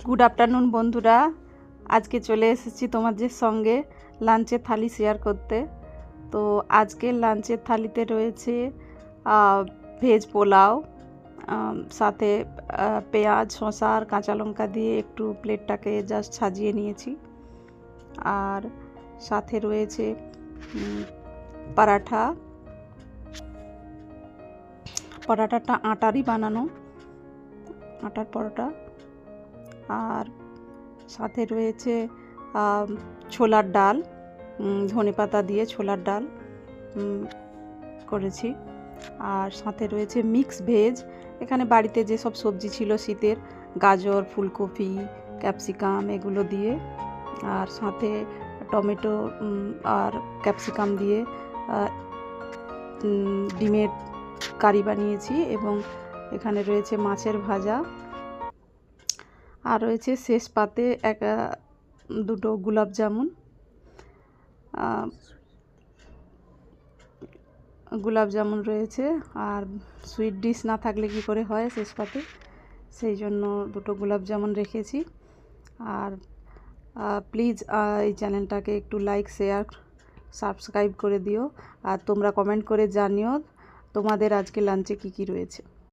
Good afternoon বন্ধুরা, আজকে চলে এসেছি তোমাদের সঙ্গে লাঞ্চের থালি শেয়ার করতে। তো আজকের লাঞ্চের থালিতে রয়েছে ভেজ পোলাও, সাথে পেঁয়াজ, শসা আর কাঁচা লঙ্কা দিয়ে একটু প্লেটটাকে জাস্ট সাজিয়ে নিয়েছি। আর সাথে রয়েছে পরাঠাটা আটারই বানানো, আটার পরোটা। আর সাথে রয়েছে ছোলার ডাল, ধনেপাতা দিয়ে ছোলার ডাল করেছি। আর সাথে রয়েছে মিক্স ভেজ, এখানে বাড়িতে যেসব সবজি ছিল শীতের, গাজর, ফুলকপি, ক্যাপসিকাম এগুলো দিয়ে, আর সাথে টমেটো আর ক্যাপসিকাম দিয়ে ডিমের কারি বানিয়েছি। এবং এখানে রয়েছে মাছের ভাজা, আর রয়েছে শেষ পাতে দুটো গোলাপ জামুন রয়েছে। আর সুইট ডিশ না থাকলে কি করে হয় শেষ পাতে, সেই জন্য দুটো গোলাপ জামুন রেখেছি। আর প্লিজ এই চ্যানেলটাকে একটু লাইক, শেয়ার, সাবস্ক্রাইব করে দিও। আর তোমরা কমেন্ট করে জানিও তোমাদের আজকে লাঞ্চে কী কী রয়েছে।